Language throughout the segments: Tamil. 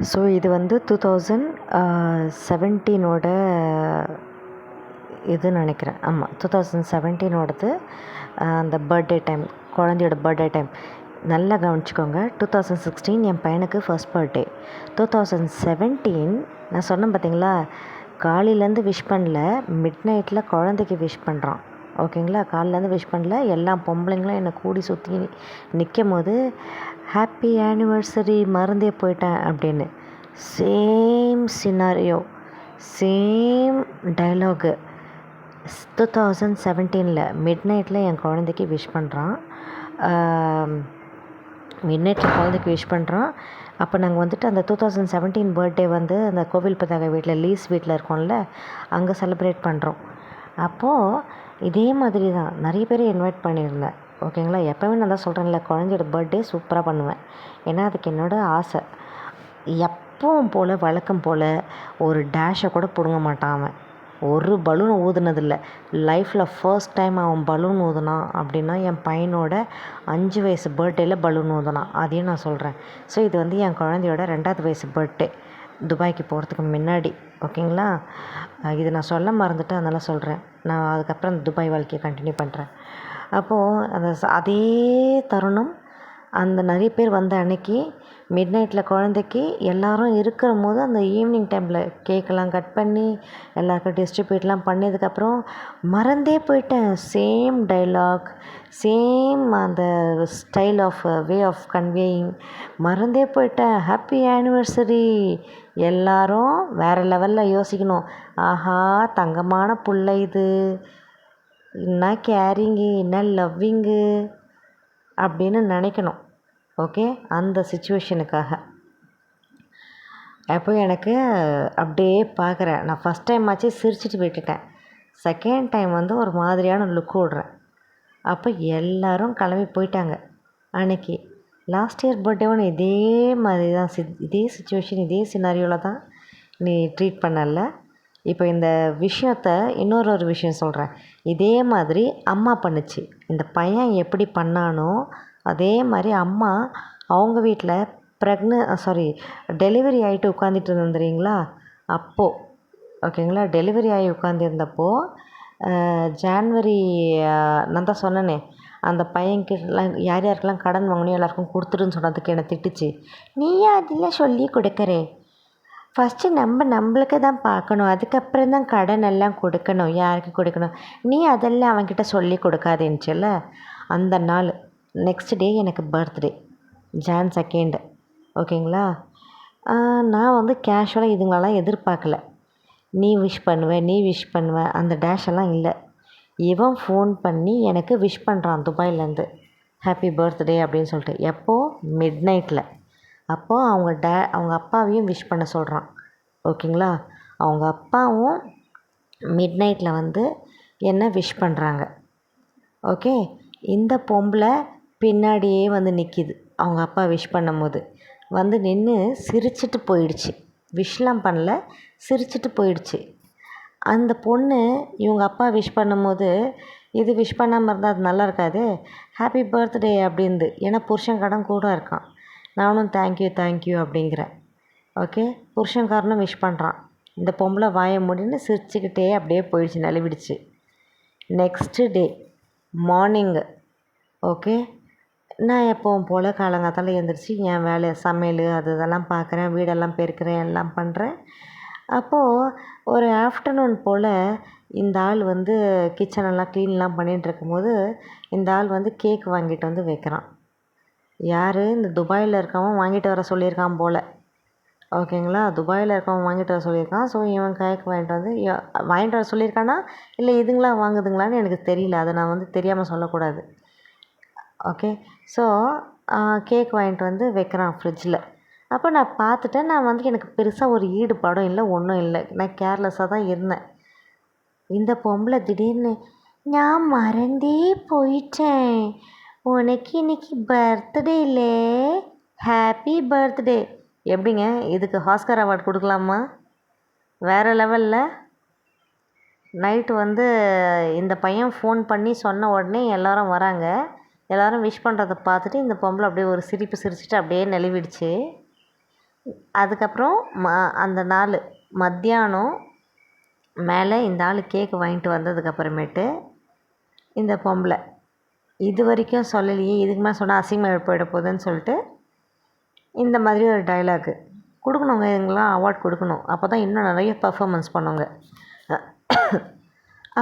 ஸோ இது வந்து 2017ஓட இதுன்னு நினைக்கிறேன். ஆமாம், 2017ஓடது. அந்த பர்த்டே டைம், குழந்தையோட பர்த்டே டைம். நல்லா கவனிச்சிக்கோங்க. 2016 என் பையனுக்கு ஃபர்ஸ்ட் பர்த்டே. 2017 நான் சொன்னேன் பார்த்தீங்களா, காலையிலேருந்து விஷ் பண்ணல, மிட் நைட்டில் குழந்தைக்கு விஷ் பண்ணுறான். ஓகேங்களா, காலையிலேருந்து விஷ் பண்ணல, எல்லா பொம்பளைங்களும் என்னை கூடி சுற்றி நிற்கும் போது ஹாப்பி ஆனிவர்சரி மறந்தே போயிட்டேன் அப்படின்னு. Same scenario, same dialogue 2017 mid நைட்டில் என் குழந்தைக்கு விஷ் பண்ணுறான். மிட் நைட்டில் குழந்தைக்கு விஷ் பண்ணுறான். அப்போ நாங்கள் வந்துட்டு அந்த 2017 பர்த்டே வந்து அந்த கோவில் பதாக வீட்டில் லீஸ் வீட்டில் இருக்கோம்ல, அங்கே செலிப்ரேட் பண்ணுறோம். அப்போது இதே மாதிரி தான் நிறைய பேர் இன்வைட் பண்ணியிருந்தேன். ஓகேங்களா, எப்போவுமே நான் தான் சொல்கிறேன்ல, குழந்தையோட பர்த்டே சூப்பராக பண்ணுவேன். ஏன்னா அதுக்கு என்னோடய ஆசை. எப்பவும் போல் வழக்கம் போல் ஒரு டேஷை கூட பிடுங்க மாட்டான் அவன். ஒரு பலூன் ஊதுனதில்லை. லைஃப்பில் ஃபர்ஸ்ட் டைம் அவன் பலூன் ஊதுனான் அப்படின்னா என் பையனோட 5 வயசு பர்த்டேயில் பலூன் ஊதுனான். அதையும் நான் சொல்கிறேன். ஸோ இது வந்து என் குழந்தையோட 2வது வயசு பர்த்டே, துபாய்க்கு போகிறதுக்கு முன்னாடி. ஓகேங்களா, இது நான் சொல்ல மறந்துட்டு அதனால் சொல்கிறேன். நான் அதுக்கப்புறம் அந்த துபாய் வாழ்க்கையை கண்டினியூ பண்ணுறேன். அப்போது அந்த அதே தருணம், அந்த நிறைய பேர் வந்த அன்னைக்கு மிட் நைட்டில் குழந்தைக்கு எல்லோரும் இருக்கிற போது அந்த ஈவினிங் டைமில் கேக்கெல்லாம் கட் பண்ணி எல்லாருக்கும் டிஸ்ட்ரிபியூட்லாம் பண்ணதுக்கப்புறம் மறந்தே போயிட்டேன். சேம் டைலாக், சேம் அந்த style of way of conveying மறந்தே போயிட்டேன். Happy anniversary. எல்லாரும் வேறு லெவலில் யோசிக்கணும். ஆஹா, தங்கமான புள்ள இது, என்ன கேரிங்கு, என்ன லவ்விங்கு அப்படின்னு நினைக்கணும். ஓகே, அந்த சிச்சுவேஷனுக்காக. அப்போ எனக்கு அப்படியே பார்க்குறேன். நான் ஃபஸ்ட் டைம் ஆச்சு சிரிச்சிட்டு விட்டுட்டேன். செகண்ட் டைம் வந்து ஒரு மாதிரியான லுக் விட்றேன். அப்போ எல்லோரும் கிளம்பி போயிட்டாங்க. அன்றைக்கி லாஸ்ட் இயர் பர்த்டேவும் இதே மாதிரி தான், இதே சிச்சுவேஷன், இதே சினாரியோவில் தான் நீ ட்ரீட் பண்ணல. இப்போ இந்த விஷயத்த இன்னொரு விஷயம் சொல்கிறேன். இதே மாதிரி அம்மா பண்ணுச்சு. இந்த பையன் எப்படி பண்ணானோ அதே மாதிரி அம்மா அவங்க வீட்டில் டெலிவரி ஆகிட்டு உட்காந்துட்டு இருந்துறீங்களா, அப்போது ஓகேங்களா, டெலிவரி ஆகி உட்காந்துருந்தப்போ ஜான்வரி நான் தான் சொன்னேனே, அந்த பையன்கிட்டலாம் யார் யாருக்கெல்லாம் கடன் வாங்கணும் எல்லாருக்கும் கொடுத்துருன்னு சொன்னதுக்கு என்னை திட்டுச்சு. நீயா அதெல்லாம் சொல்லி கொடுக்குறே, ஃபஸ்ட்டு நம்மளுக்கு தான் பார்க்கணும், அதுக்கப்புறம் தான் கடன் எல்லாம் கொடுக்கணும், யாருக்கு கொடுக்கணும், நீ அதெல்லாம் அவன்கிட்ட சொல்லி கொடுக்காதேன்னுச்சுல்ல. அந்த நாள் நெக்ஸ்ட் டே எனக்கு பர்த்டே, Jan 2. ஓகேங்களா, நான் வந்து கேஷுவலாக இதுங்களெல்லாம் எதிர்பார்க்கல. நீ விஷ் பண்ணுவேன் அந்த டேஷ் எல்லாம் இல்லை. இவன் ஃபோன் பண்ணி எனக்கு விஷ் பண்ணுறான் துபாயிலேருந்து, ஹாப்பி பர்த்டே அப்படின்னு சொல்லிட்டு. எப்போது, மிட் நைட்டில். அப்போது அவங்க அப்பாவையும் விஷ் பண்ண சொல்கிறான். ஓகேங்களா, அவங்க அப்பாவும் மிட் நைட்டில் வந்து என்ன விஷ் பண்ணுறாங்க. ஓகே, இந்த பொம்பளை பின்னாடியே வந்து நிற்கிது. அவங்க அப்பா விஷ் பண்ணும்போது வந்து நின்று சிரிச்சிட்டு போயிடுச்சு. விஷ் பண்ணல, சிரிச்சிட்டு போயிடுச்சு. அந்த பொண்ணு இவங்க அப்பா விஷ் பண்ணும்போது இது விஷ் பண்ணாமல் இருந்தால் அது நல்லா இருக்காது, ஹாப்பி பர்த்டே அப்படின்து. ஏன்னா புருஷன் கடன் கூட இருக்கான். நானும் தேங்க்யூ அப்படிங்கிறேன். ஓகே, புருஷன்காரனும் விஷ் பண்ணுறான். இந்த பொம்பளை வாயை மூடின்னு சிரிச்சுக்கிட்டே அப்படியே போயிடுச்சு, நழுவிடுச்சு. நெக்ஸ்ட்டு டே மார்னிங்கு, ஓகே, நான் எப்பவும் போல் காலங்காத்தால எழுந்திரிச்சி என் வேலை சமையல் இதெல்லாம் பார்க்குறேன், வீடெல்லாம் பெருக்கிறேன், எல்லாம் பண்ணுறேன். அப்போது ஒரு ஆஃப்டர்நூன் போல் இந்த ஆள் வந்து கிச்சனெல்லாம் க்ளீன்லாம் பண்ணிகிட்ருக்கும்போது இந்த ஆள் வந்து கேக் வாங்கிட்டு வந்து வைக்கிறான். யார், இந்த துபாயில் இருக்கவன் வாங்கிட்டு வர சொல்லியிருக்கான் போல். ஓகேங்களா, துபாயில் இருக்கவன் வாங்கிட்டு வர சொல்லியிருக்கான். ஸோ இவன் கேக் வாங்கிட்டு வர சொல்லியிருக்கானா இல்லை இதுங்களா வாங்குதுங்களான்னு எனக்கு தெரியல. அதை நான் வந்து தெரியாமல் சொல்லக்கூடாது. ஓகே, ஸோ கேக் வாங்கிட்டு வந்து வைக்கிறான் ஃப்ரிட்ஜில். அப்போ நான் பார்த்துட்டேன். நான் வந்து எனக்கு பெருசாக ஒரு ஈடுபாடும் இல்லை, ஒன்றும் இல்லை. நான் கேர்லெஸ்ஸாக தான் இருந்தேன். இந்த பொம்பளை திடீர்னு, நான் மறந்தே போயிட்டேன், உனக்கு இன்னைக்கு பர்த்டேலே, ஹாப்பி பர்த்டே. எப்படிங்க, இதுக்கு ஆஸ்கர் அவார்டு கொடுக்கலாமா? வேறு லெவலில். நைட்டு வந்து இந்த பையன் ஃபோன் பண்ணி சொன்ன உடனே எல்லோரும் வராங்க. எல்லோரும் விஷ் பண்ணுறத பார்த்துட்டு இந்த பொம்பளை அப்படியே ஒரு சிரிப்பு சிரிச்சுட்டு அப்படியே நழுவிடுச்சு. அதுக்கப்புறம் அந்த நாள் மத்தியானம் மேலே இந்த ஆள் கேக்கு வாங்கிட்டு வந்ததுக்கப்புறமேட்டு இந்த பொம்பளை இது வரைக்கும் சொல்லலையே, இதுக்கு மேலே சொன்னால் அசிங்கமாக போயிட போகுதுன்னு சொல்லிட்டு இந்த மாதிரி ஒரு டைலாகு கொடுக்கணுங்க. இவங்களாம் அவார்ட் கொடுக்கணும். அப்போ தான் இன்னும் நிறைய பர்ஃபார்மன்ஸ் பண்ணுவாங்க.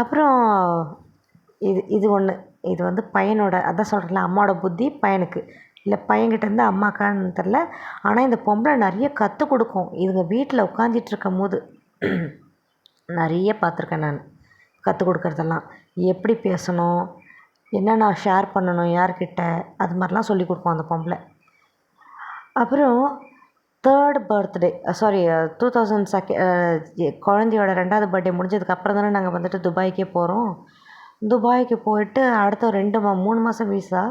அப்புறம் இது ஒன்று. இது வந்து பையனோட, அதான் சொல்கிறேன்ல, அம்மாவோட புத்தி பையனுக்கு இல்லை, பையன்கிட்டேருந்து அம்மாக்கான்னு தெரில. ஆனால் இந்த பொம்பளை நிறைய கற்றுக் கொடுக்கும். இதுங்க வீட்டில் உட்காந்துட்டு இருக்கும் போது நிறைய பார்த்துருக்கேன் நான். கற்றுக் கொடுக்குறதெல்லாம் எப்படி பேசணும், என்னென்ன ஷேர் பண்ணணும் யார்கிட்ட, அது மாதிரிலாம் சொல்லி கொடுப்போம் அந்த பொம்பளை. அப்புறம் 3rd பர்த்டே 2002 குழந்தையோட 2வது பர்த்டே முடிஞ்சதுக்கப்புறம் தானே நாங்கள் வந்துட்டு துபாய்க்கே போகிறோம். துபாய்க்கு போயிட்டு அடுத்த 3 மாதம் வீசா,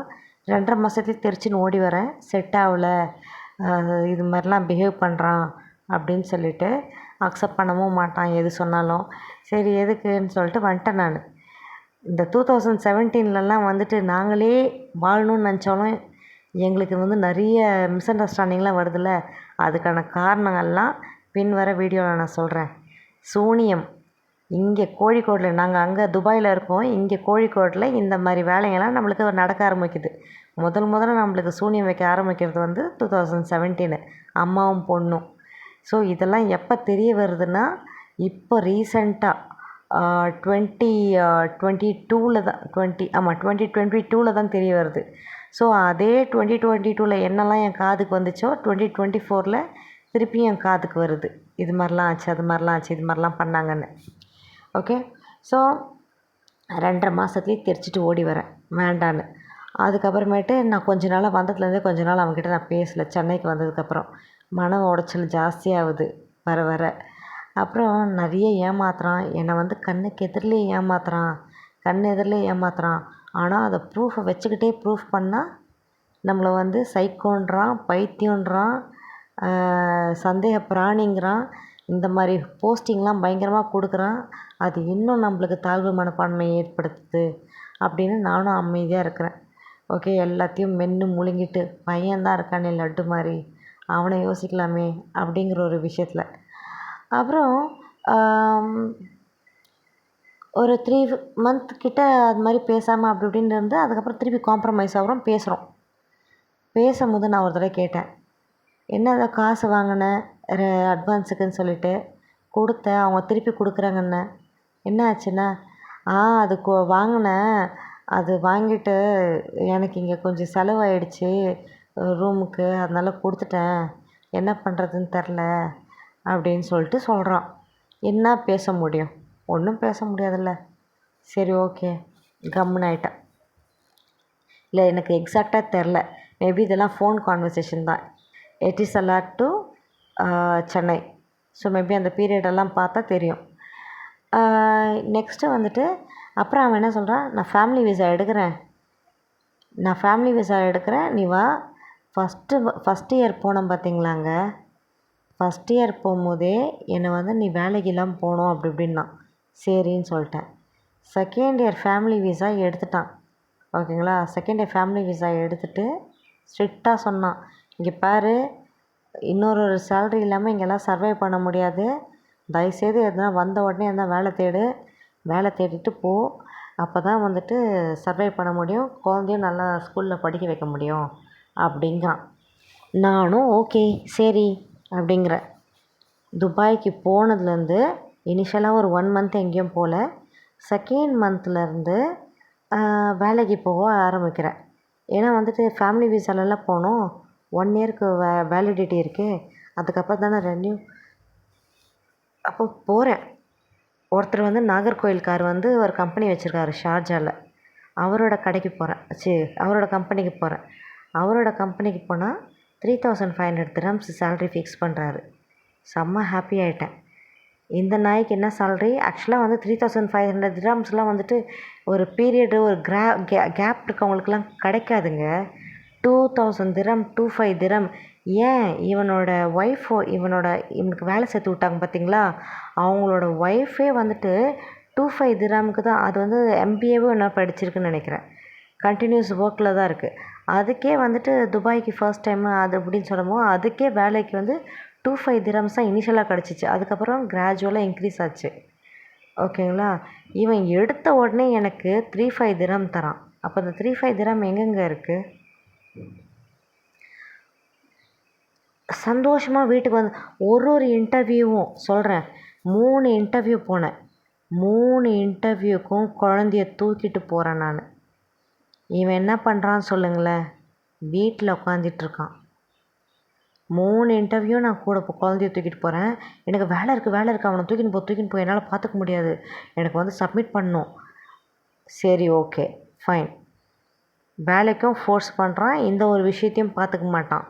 2.5 மாதத்துலேயே திருச்சின்னு ஓடி வரேன். செட் ஆகலை, இது மாதிரிலாம் பிஹேவ் பண்ணுறான் அப்படின்னு சொல்லிட்டு அக்செப்ட் பண்ணவும் மாட்டான் எது சொன்னாலும். சரி எதுக்குன்னு சொல்லிட்டு வந்துட்டேன் நான். இந்த 2017லலாம் வந்துட்டு நாங்களே வாழணும்னு நினச்சாலும் எங்களுக்கு வந்து நிறைய மிஸ் அண்டர்ஸ்டாண்டிங்லாம் வருதுல்ல. அதுக்கான காரணங்கள்லாம் பின்வர வீடியோவில் நான் சொல்கிறேன். சூனியம் இங்கே கோழிக்கோடில், நாங்கள் அங்கே துபாயில் இருக்கோம், இங்கே கோழிக்கோட்டில் இந்த மாதிரி வேலைங்கள்லாம் நம்மளுக்கு நடக்க ஆரம்பிக்குது. முதல்ல நம்மளுக்கு சூனியம் வைக்க ஆரம்பிக்கிறது வந்து 2017 அம்மாவும் பொண்ணும். ஸோ இதெல்லாம் எப்போ தெரிய வருதுன்னா, இப்போ ரீசெண்டாக 2022 தான் 2022 தான் தெரிய வருது. ஸோ அதே 2022 என்னெல்லாம் என் காதுக்கு வந்துச்சோ 2024 திருப்பியும் என் காதுக்கு வருது. இது மாதிரிலாம் ஆச்சு, அது மாதிரிலாம் ஆச்சு, இது மாதிரிலாம் பண்ணாங்கன்னு. ஓகே. ஸோ 2.5 மாதத்துலேயே தெரிச்சிட்டு ஓடி வரேன் வேண்டான்னு. அதுக்கப்புறமேட்டு நான் கொஞ்ச நாளாக வந்ததுலேருந்தே கொஞ்ச நாள் அவங்ககிட்ட நான் பேசலை. சென்னைக்கு வந்ததுக்கப்புறம் மன உடைச்சல் ஜாஸ்தியாகுது வர வர. அப்புறம் நிறைய ஏமாத்துறான் என்னை, வந்து கண்ணுக்கு எதிரிலே ஏமாத்துறான், கண் எதிரிலே ஏமாத்துறான். ஆனால் அதை ப்ரூஃபை வச்சுக்கிட்டே ப்ரூஃப் பண்ணால் நம்மளை வந்து சைக்கோன்றான், பைத்தியன்றான், சந்தேக பிராணிங்கிறான். இந்த மாதிரி போஸ்டிங்லாம் பயங்கரமாக கொடுக்குறான். அது இன்னும் நம்மளுக்கு தாழ்வு மனப்பான்மையை ஏற்படுத்துது அப்படின்னு நானும் அமைதியாக இருக்கிறேன். ஓகே, எல்லாத்தையும் மென்று முழுங்கிட்டு பையன்தான் இருக்கானே லட்டு மாதிரி, அவனை யோசிக்கலாமே அப்படிங்கிற ஒரு விஷயத்தில். அப்புறம் ஒரு 3 மந்த் கிட்ட அது மாதிரி பேசாமல் அப்படி இப்படின்னு இருந்து அதுக்கப்புறம் திருப்பி காம்ப்ரமைஸ் ஆகிறோம், பேசுகிறோம். பேசும்போது நான் ஒரு தடவை கேட்டேன், என்ன அதை காசு வாங்கினேன் அட்வான்ஸுக்குன்னு சொல்லிட்டு கொடுத்தேன், அவங்க திருப்பி கொடுக்குறாங்கண்ணே, என்ன ஆச்சுன்னா, அது வாங்கினேன், அது வாங்கிட்டு எனக்கு இங்கே கொஞ்சம் செலவாயிடுச்சு ரூமுக்கு, அதனால் கொடுத்துட்டேன், என்ன பண்ணுறதுன்னு தெரில அப்படின்னு சொல்லிட்டு சொல்கிறான். என்ன பேச முடியும்? ஒன்றும் பேச முடியாதுல்ல. சரி ஓகே கம்முன்னு ஆகிட்டேன். இல்லை எனக்கு எக்ஸாக்டாக தெரில, மேபி இதெல்லாம் ஃபோன் கான்வர்சேஷன் தான். எட்டிசலாட் டு சென்னை. ஸோ மேபி அந்த பீரியடெல்லாம் பார்த்தா தெரியும். நெக்ஸ்ட்டு வந்துட்டு அப்புறம் அவன் என்ன சொல்கிறான், நான் ஃபேமிலி விசா எடுக்கிறேன், நீ வா. ஃபஸ்ட் இயர் போனோம் பார்த்தீங்களாங்க, ஃபஸ்ட் இயர் போகும்போதே என்னை வந்து நீ வேலைக்கெல்லாம் போகணும் அப்படி இப்படின்னா சரின்னு சொல்லிட்டேன். செகண்ட் இயர் ஃபேமிலி விசா எடுத்துட்டான். ஓகேங்களா, செகண்ட் இயர் ஃபேமிலி விசா எடுத்துகிட்டு ஸ்ட்ரிக்டாக சொன்னான், இங்கே பாரு, இன்னொரு சேலரி இல்லாமல் இங்கெல்லாம் சர்வை பண்ண முடியாது, தயவுசெய்து எதுனா வந்த உடனே எதுனா வேலை தேடிட்டு போ, அப்போ தான் வந்துட்டு சர்வை பண்ண முடியும், குழந்தையும் நல்லா ஸ்கூலில் படிக்க வைக்க முடியும் அப்படிங்கிறான். நானும் ஓகே சரி அப்படிங்கிறேன். துபாய்க்கு போனதுலேருந்து இனிஷியலாக ஒரு 1 மந்த் எங்கேயும் போகல. செகண்ட் மந்த்லேருந்து வேலைக்கு போக ஆரம்பிக்கிறேன். ஏன்னா வந்துட்டு ஃபேமிலி விசாலெல்லாம் போனோம், 1 இயருக்கு வேலிடிட்டி இருக்குது, அதுக்கப்புறம் தானே ரெனியூ. அப்போ போகிறேன். ஒருத்தர் வந்து நாகர்கோயில்கார் வந்து ஒரு கம்பெனி வச்சுருக்காரு ஷார்ஜாவில், அவரோட கடைக்கு போகிறேன், அவரோட கம்பெனிக்கு போகிறேன். அவரோட கம்பெனிக்கு போனால் 3500 dirhams சேலரி ஃபிக்ஸ் பண்ணுறாரு. செம்ம ஹாப்பி ஆகிட்டேன். இந்த நாய்க்கு என்ன சேலரி, ஆக்சுவலாக வந்து 3500 dirhamsலாம் வந்துட்டு ஒரு பீரியடு, ஒரு கேப் இருக்கவங்களுக்குலாம் கிடைக்காதுங்க. 2000 dirham, 25 dirham. ஏன் இவனோட ஒய்ஃபோ இவனுக்கு வேலை சேர்த்து விட்டாங்க பார்த்தீங்களா, அவங்களோட ஒய்ஃபே வந்துட்டு 25 dirhamக்கு தான். அது வந்து MBAவும் என்ன படிச்சிருக்குன்னு நினைக்கிறேன், கண்டினியூஸ் ஒர்க்கில் தான் இருக்குது. அதுக்கே வந்துட்டு துபாய்க்கு ஃபர்ஸ்ட் டைமு அது அப்படின்னு சொல்லும்போது அதுக்கே வேலைக்கு வந்து 25 திரம்ஸ் தான் இனிஷியலாக கிடச்சிச்சு. அதுக்கப்புறம் கிராஜுவலாக இன்க்ரீஸ் ஆச்சு. ஓகேங்களா. இவன் எடுத்த உடனே எனக்கு 35 திரம் தரான். அப்போ அந்த 35 திரம் எங்கெங்கே இருக்குது? சந்தோஷமாக வீட்டுக்கு வந்து ஒரு இன்டர்வியூவும் சொல்கிறேன், 3 இன்டர்வியூ போனேன். 3 இன்டர்வியூக்கும் குழந்தைய தூக்கிட்டு போகிறேன் நான். இவன் என்ன பண்ணுறான்னு சொல்லுங்களேன், வீட்டில் உட்காந்துட்ருக்கான். 3 இன்டர்வியூ நான் கூட குழந்தைய தூக்கிட்டு போகிறேன். எனக்கு வேலை இருக்குது, அவனை தூக்கின்னு போ, என்னால் பார்த்துக்க முடியாது, எனக்கு வந்து சப்மிட் பண்ணணும். சரி, ஓகே, ஃபைன். வேலைக்கும் ஃபோர்ஸ் பண்ணுறான், இந்த ஒரு விஷயத்தையும் பார்த்துக்க மாட்டான்.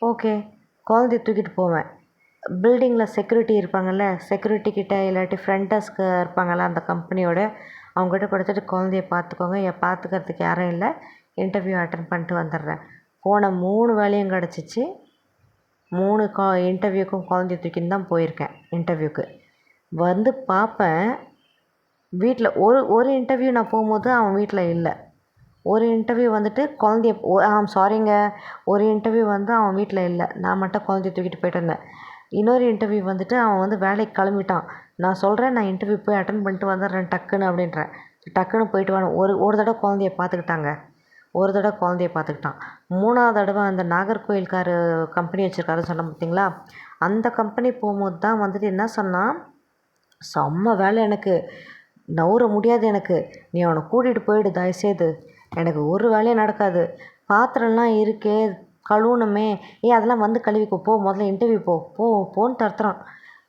ஓகே, குழந்தைய தூக்கிட்டு போவேன். பில்டிங்கில் செக்யூரிட்டி இருப்பாங்கள்ல, செக்யூரிட்டி கிட்டே இல்லாட்டி ஃப்ரண்ட் டெஸ்க் இருப்பாங்கள்ல அந்த கம்பெனியோட, அவங்ககிட்ட கொடுத்துட்டு குழந்தைய பார்த்துக்கோங்க, பார்த்துக்கிறதுக்கு யாரும் இல்லை, இன்டர்வியூ அட்டன் பண்ணிட்டு வந்துடுறேன். போன 3 வேலையும் கிடச்சிச்சு. 3 இன்டர்வியூக்கும் குழந்தைய தூக்கின்னு தான் போயிருக்கேன். இன்டர்வியூக்கு வந்து பார்ப்பேன், வீட்டில் ஒரு இன்டர்வியூ நான் போகும்போது அவன் வீட்டில் இல்லை. ஒரு இன்டர்வியூ வந்துட்டு குழந்தைய சாரிங்க, ஒரு இன்டர்வியூ வந்து அவன் வீட்டில் இல்லை, நான் மட்டும் குழந்தைய தூக்கிட்டு போயிட்டு இருந்தேன். இன்னொரு இன்டர்வியூ வந்துட்டு அவன் வந்து வேலைக்கு கிளம்பிட்டான். நான் சொல்கிறேன், நான் இன்டர்வியூ போய் அட்டன் பண்ணிட்டு வந்துடுறேன் டக்குன்னு அப்படின்றேன். டக்குன்னு போயிட்டு வாங்க. ஒரு தடவை குழந்தைய பார்த்துக்கிட்டாங்க, ஒரு தடவை குழந்தைய பார்த்துக்கிட்டான். 3ஆவது தடவை அந்த நாகர்கோயில்கார் கம்பெனி வச்சுருக்காருன்னு சொன்னேன் பார்த்தீங்களா, அந்த கம்பெனி போகும்போது தான் வந்துட்டு என்ன சொன்னான், செம்ம வேலை, எனக்கு நவுற முடியாது, எனக்கு நீ அவனை கூட்டிகிட்டு போயிடு தயவுசெய்து, எனக்கு ஒரு வேலையும் நடக்காது, பாத்திரம்லாம் இருக்கே கழுவணுமே, அதெல்லாம் வந்து கழுவிக்கோ, போ முதல்ல இன்டர்வியூ போன்னு தடுத்துறான்.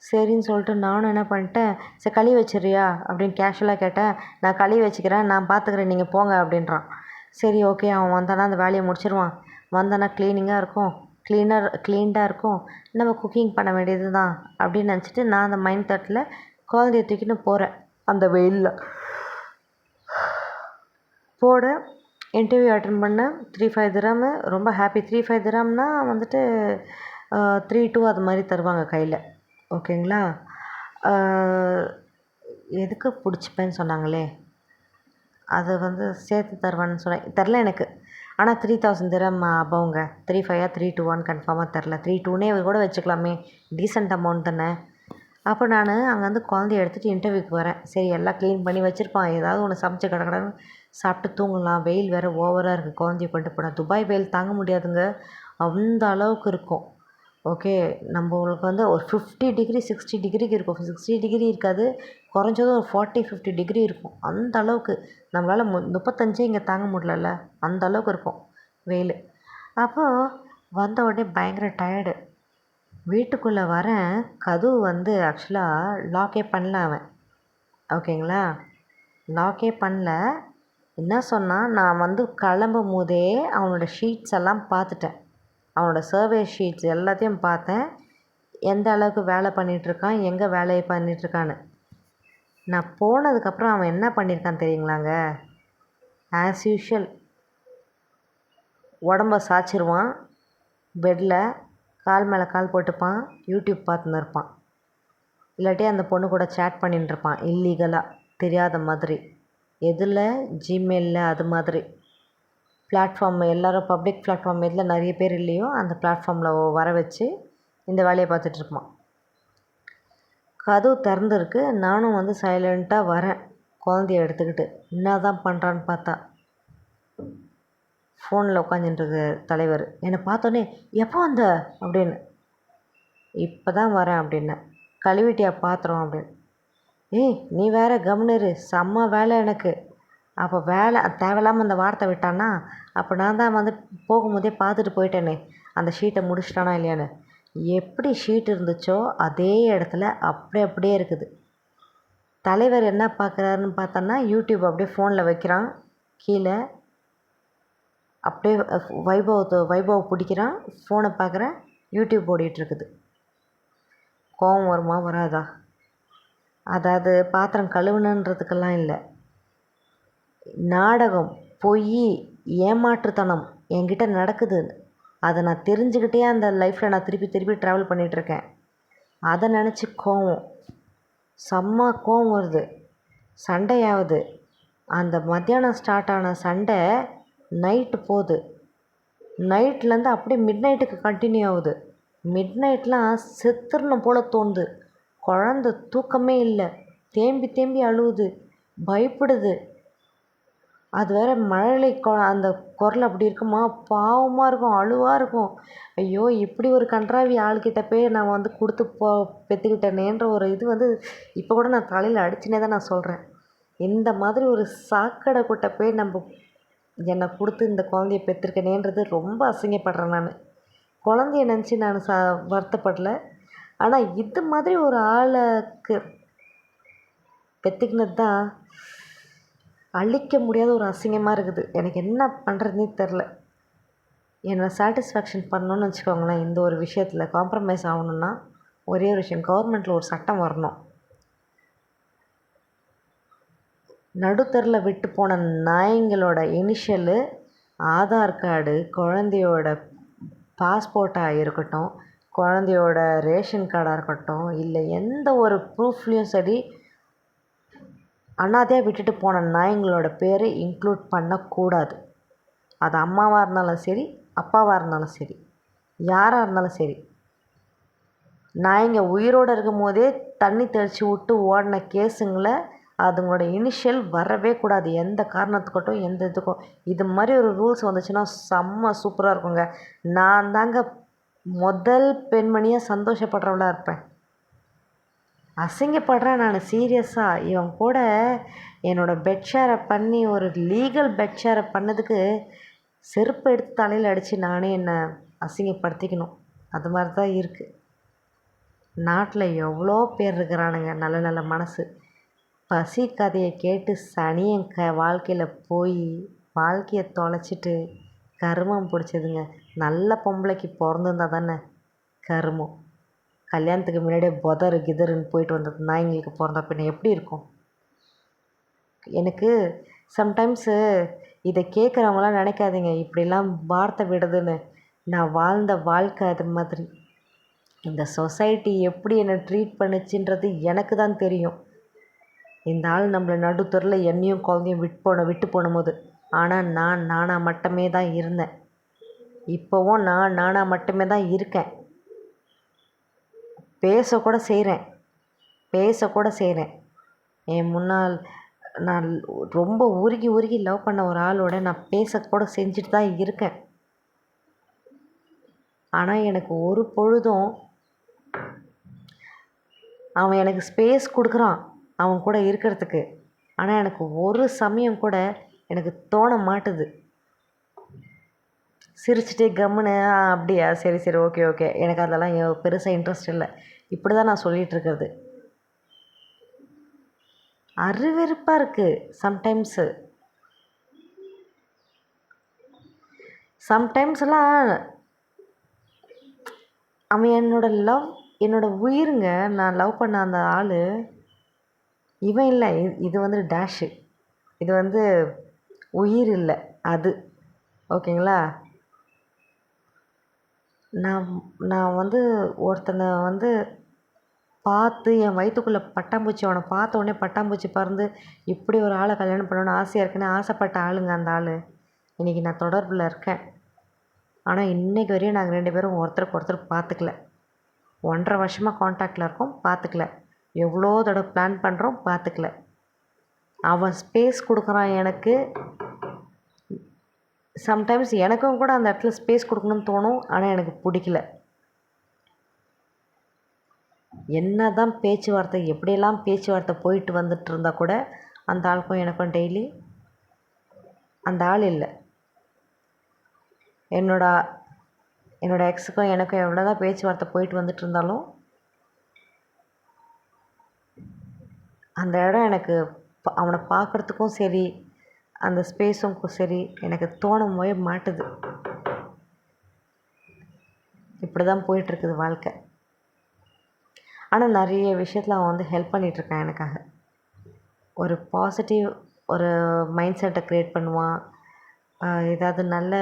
சரின்னு சொல்லிட்டு நானும் என்ன பண்ணிட்டேன், சரி கழுவி வச்சிடுறியா அப்படின்னு கேஷுவலாக கேட்டேன். நான் கழுவி வச்சுக்கிறேன், நான் பார்த்துக்கிறேன், நீங்கள் போங்க அப்படின்றான். சரி, ஓகே, அவன் வந்தானா அந்த வேலையை முடிச்சிடுவான், வந்தானா க்ளீனிங்காக இருக்கும், க்ளீன்டாக இருக்கும், நம்ம குக்கிங் பண்ண வேண்டியது தான் அப்படின்னு நினச்சிட்டு நான் அந்த மைண்ட் தாட்டில் குழந்தைய தூக்கின்னு போகிறேன். அந்த வெயிலில் போட இன்டர்வியூ அட்டன் பண்ணேன். 35 திரம், ரொம்ப ஹாப்பி. 35 திரம்னா வந்துட்டு 3-2 அது மாதிரி தருவாங்க கையில். ஓகேங்களா. எதுக்கு பிடிச்சிப்பேன்னு சொன்னாங்களே, அது வந்து சேர்த்து தருவான்னு சொன்னேன், தெரில எனக்கு. ஆனால் 3000 திரம் அபவுங்க. 35 321 கன்ஃபார்மாக தெரில. 32னே கூட வச்சுக்கலாமே, டீசெண்ட் அமௌண்ட் தானே. அப்போ நான் அங்கேருந்து குழந்தைய எடுத்துகிட்டு இன்டர்வியூக்கு வரேன். சரி, எல்லாம் க்ளீன் பண்ணி வச்சுருப்பான், ஏதாவது ஒன்று சமைச்சு கடன்னு சாப்பிட்டு தூங்கலாம், வெயில் வேறு ஓவராக இருக்குது, குழந்தைய கொண்டு போனால் துபாய் வெயில் தாங்க முடியாதுங்க, அந்த அளவுக்கு இருக்கும். ஓகே, நம்மளுக்கு வந்து ஒரு 50 டிகிரி 60 டிகிரிக்கு இருக்கும். 60 டிகிரி இருக்காது, குறைஞ்சது ஒரு 40-50 டிகிரி இருக்கும். அந்த அளவுக்கு நம்மளால் 35 இங்கே தாங்க முடியல, அந்த அளவுக்கு இருக்கும் வெயில். அப்போது வந்த உடனே பயங்கர டயர்டு. வீட்டுக்குள்ளே வரேன், கதவு வந்து ஆக்சுவலாக லாக்கே பண்ணல அவன். ஓகேங்களா, லாக்கே பண்ணல. என்ன சொன்னால், நான் வந்து கிளம்பும் போதே அவனோட ஷீட்ஸ் எல்லாம் பார்த்துட்டேன், அவனோட சர்வே ஷீட்ஸ் எல்லாத்தையும் பார்த்தேன், எந்த அளவுக்கு வேலை பண்ணிகிட்ருக்கான், எங்கே வேலையை பண்ணிகிட்ருக்கான்னு. நான் போனதுக்கப்புறம் அவன் என்ன பண்ணியிருக்கான் தெரியுங்களாங்க, ஆஸ் யூஷுவல் உடம்ப சாய்ச்சிருவான், பெட்டில் கால் மேலே கால் போட்டுப்பான், யூடியூப் பார்த்துன்னு இருப்பான், இல்லாட்டி அந்த பொண்ணு கூட சேட் பண்ணிட்டு இருப்பான் இல்லீகலாக, தெரியாத மாதிரி. எதில், ஜிமெயிலில், அது மாதிரி பிளாட்ஃபார்ம், எல்லோரும் பப்ளிக் பிளாட்ஃபார்ம் எதில் நிறைய பேர் இல்லையோ அந்த பிளாட்ஃபார்மில் வர வச்சு இந்த வேலையை பார்த்துட்ருப்பான். கதவு திறந்துருக்கு, நானும் வந்து சைலண்ட்டாக வரேன் குழந்தைய எடுத்துக்கிட்டு. என்ன தான் பண்ணுறான்னு பார்த்தா, ஃபோனில் உட்காந்துட்டுருக்கு தலைவர். என்னை பார்த்தோன்னே, எப்போ வந்த அப்படின்னு. இப்போ தான் வரேன் அப்படின்னேன். கழுவிட்டியா பாத்திரம் அப்படின்னு. நீ வேறு கம்னரு, செம்ம வேலை எனக்கு. அப்போ வேலை தேவையில்லாமல் அந்த வார்த்தை விட்டான்னா, அப்போ நான் தான் வந்து போகும்போதே பார்த்துட்டு போயிட்டேனே அந்த ஷீட்டை முடிச்சிட்டானா இல்லையான்னு. எப்படி ஷீட் இருந்துச்சோ அதே இடத்துல அப்படியே இருக்குது. தலைவர் என்ன பார்க்குறாருன்னு பார்த்தோன்னா, யூடியூப் அப்படியே ஃபோனில் வைக்கிறான், கீழே அப்படியே வைபவ் பிடிக்கிறான், ஃபோனை பார்க்குறேன், யூடியூப் ஓடிட்டுருக்குது. கோவம் வருமா வராதா? அதாவது பாத்திரம் கழுவுனன்றதுக்கெல்லாம் இல்லை, நாடகம், பொய், ஏமாற்றுத்தனம் என்கிட்ட நடக்குது. அதை நான் தெரிஞ்சுக்கிட்டே அந்த லைஃப்பில் நான் திருப்பி ட்ராவல் பண்ணிகிட்ருக்கேன். அதை நினச்சி கோவம், செம்ம கோவம் வருது, சண்டையாகுது. அந்த மத்தியானம் ஸ்டார்ட் ஆன சண்டை நைட்டு போகுது, நைட்லேருந்து அப்படியே மிட் நைட்டுக்கு கண்டினியூ ஆகுது. மிட் நைட்லாம் செத்துறணும் போல் தோணுது. குழந்த தூக்கமே இல்லை, தேம்பி தேம்பி அழுவுது, பயப்படுது. அது வேற மழலை அந்த குரல் அப்படி இருக்குமா, பாவமாக இருக்கும், அழுவாக இருக்கும். ஐயோ, இப்படி ஒரு கன்றாவி ஆள்கிட்ட போய் நான் வந்து கொடுத்து பெற்றுக்கிட்டேனேன்ற ஒரு இது வந்து இப்போ கூட நான் தலையில் அடிச்சுனே தான் நான் சொல்கிறேன். இந்த மாதிரி ஒரு சாக்கடை கிட்ட போய் நம்ம என்னை கொடுத்து இந்த குழந்தைய பெற்றிருக்கேனேன்றது ரொம்ப அசிங்கப்படுறேன் நான். குழந்தைய நினச்சி நான் வருத்தப்படல. ஆனால் இது மாதிரி ஒரு ஆளுக்கு பெற்றுக்கினது தான் அழிக்க முடியாத ஒரு அசிங்கமாக இருக்குது. எனக்கு என்ன பண்ணுறதுனே தெரில. என்னை சாட்டிஸ்ஃபேக்ஷன் பண்ணணுன்னு வச்சுக்கோங்களேன். இந்த ஒரு விஷயத்தில் காம்ப்ரமைஸ் ஆகணுன்னா ஒரே ஒரு விஷயம், கவர்மெண்ட்டில் ஒரு சட்டம் வரணும். நடுத்தரில் விட்டு போன நாய்ங்களோட இனிஷியலு ஆதார் கார்டு, குழந்தையோட பாஸ்போர்ட்டாக இருக்கட்டும், குழந்தையோட ரேஷன் கார்டாக இருக்கட்டும், இல்லை எந்த ஒரு ப்ரூஃப்லேயும் சரி, அனாதையாக விட்டுட்டு போன நாய்ங்களோட பேர் இன்க்ளூட் பண்ணக்கூடாது. அது அம்மாவாக இருந்தாலும் சரி, அப்பாவாக இருந்தாலும் சரி, யாராக இருந்தாலும் சரி. நாய்ங்க உயிரோடு இருக்கும் போதே தண்ணி தெளித்து விட்டு ஓடின கேஸுங்களை அதுங்களோட இனிஷியல் வரவே கூடாது, எந்த காரணத்துக்கட்டும் எந்த இதுக்கும். இது மாதிரி ஒரு ரூல்ஸ் வந்துச்சுன்னா செம்ம சூப்பராக இருக்குங்க. நான் தாங்க முதல் பெண்மணியாக சந்தோஷப்படுறவளாக இருப்பேன். அசிங்கப்படுறேன் நான் சீரியஸாக. இவன் கூட என்னோடய பெட் ஷேரை பண்ணி ஒரு லீகல் பெட் ஷேரை பண்ணதுக்கு செருப்பு எடுத்து தலையில் அடித்து நானே என்னை அசிங்கப்படுத்திக்கணும். அது மாதிரி தான் இருக்குது. நாட்டில் எவ்வளோ பேர் இருக்கிறானுங்க நல்ல நல்ல மனசு. பசி கதையை கேட்டு சனியன் வாழ்க்கையில் போய் வாழ்க்கையை தொலைச்சிட்டு கருமம் பிடிச்சதுங்க. நல்ல பொம்பளைக்கு பிறந்திருந்தா தானே கருமம். கல்யாணத்துக்கு முன்னாடியே பொதறு கிதறுன்னு போயிட்டு வந்தது நாய்ங்களுக்கு பிறந்தா பின்ன எப்படி இருக்கும்? எனக்கு சம்டைம்ஸு இதை கேட்குறவங்களாம் நினைக்காதீங்க இப்படிலாம் வார்த்தை விடுதுன்னு. நான் வாழ்ந்த வாழ்க்கை அது மாதிரி. இந்த சொசைட்டி எப்படி என்னை ட்ரீட் பண்ணுச்சுன்றது எனக்கு தான் தெரியும். இந்த ஆள் நம்மளை நடுத்தரில் என்னையும் குழந்தையும் விட்டு போனும்போது. ஆனால் நான் நானாக மட்டுமே தான் இருந்தேன். இப்போவும் நான் நானாக மட்டுமே தான் இருக்கேன். பேசக்கூட செய்கிறேன். என் முன்னால் நான் ரொம்ப உருகி லவ் பண்ண ஒரு ஆளோட நான் பேசக்கூட செஞ்சுட்டு தான் இருக்கேன். ஆனால் எனக்கு ஒரு பொழுதும் அவன் எனக்கு ஸ்பேஸ் கொடுக்குறான் அவன் கூட இருக்கிறதுக்கு. ஆனால் எனக்கு ஒரு சமயம் கூட எனக்கு தோண மாட்டுது. சிரிச்சுட்டே கம்முன்னு அப்படியா, சரி சரி, ஓகே ஓகே, எனக்கு அதெல்லாம் பெருசாக இன்ட்ரெஸ்ட் இல்லை, இப்படி தான் நான் சொல்லிகிட்ருக்கிறது. அருவெறுப்பாக இருக்குது சம்டைம்ஸ்லாம். அவன் என்னோடய உயிருங்க. நான் லவ் பண்ண அந்த ஆள் இவன் இல்லை. இது வந்து டேஷு, இது வந்து உயிர் இல்லை அது, ஓகேங்களா? நான் வந்து ஒருத்தனை வந்து பார்த்து என் வயிற்றுக்குள்ளே பட்டாம்பூச்சி, அவனை பார்த்த உடனே பட்டாம்பூச்சி பறந்து இப்படி ஒரு ஆளை கல்யாணம் பண்ணணுன்னு ஆசையாக இருக்குன்னு ஆசைப்பட்ட ஆளுங்க அந்த ஆள். இன்றைக்கி நான் தொடர்பில் இருக்கேன். ஆனால் இன்றைக்கு வரையும் நாங்கள் 2 பேரும் ஒருத்தருக்கு ஒருத்தர் பார்த்துக்கல. 1.5 வருஷமாக காண்டாக்டில் இருக்கோம், பார்த்துக்கல. எவ்வளோ தடவை பிளான் பண்ணுறோம், பார்த்துக்கல. அவன் ஸ்பேஸ் கொடுக்குறான் எனக்கு. சம்டைம்ஸ் எனக்கும் கூட அந்த இடத்துல ஸ்பேஸ் கொடுக்கணும்னு தோணும், ஆனால் எனக்கு பிடிக்கல. என்ன தான் பேச்சுவார்த்தை, எப்படியெல்லாம் பேச்சுவார்த்தை போயிட்டு வந்துட்டு இருந்தால் கூட அந்த ஆளுக்கும் எனக்கும் டெய்லி அந்த ஆள் இல்லை. என்னோட எக்ஸுக்கும் எனக்கும் எவ்வளோ தான் பேச்சுவார்த்தை போயிட்டு வந்துட்டு இருந்தாலும் அந்த இடம் எனக்கு அவனை பார்க்குறதுக்கும் சரி, அந்த ஸ்பேஸுக்கும் சரி எனக்கு தோணவே மாட்டுது. இப்படி தான் போயிட்டுருக்குது வாழ்க்கை. ஆனால் நிறைய விஷயத்தில் அவன் வந்து ஹெல்ப் பண்ணிகிட்ருக்கான் எனக்காக. ஒரு பாசிட்டிவ் ஒரு மைண்ட் செட்டை க்ரியேட் பண்ணுவான். ஏதாவது நல்ல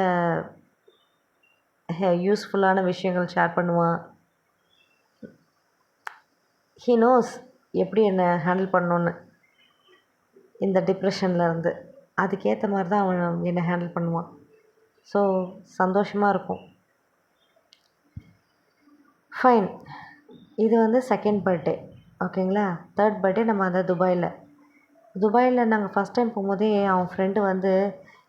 யூஸ்ஃபுல்லான விஷயங்கள் ஷேர் பண்ணுவான். ஹீ நோஸ் எப்படி என்னை ஹேண்டில் பண்ணணுன்னு. இந்த டிப்ரெஷனில் இருந்து அதுக்கேற்ற மாதிரி தான் அவன் என்னை ஹேண்டில் பண்ணுவான். ஸோ சந்தோஷமாக இருக்கும். ஃபைன். இது வந்து செகண்ட் பர்த்டே. ஓகேங்களா. தேர்ட் பர்த்டே நம்ம அந்த துபாயில் நாங்கள் ஃபஸ்ட் டைம் போகும்போதே அவன் ஃப்ரெண்டு வந்து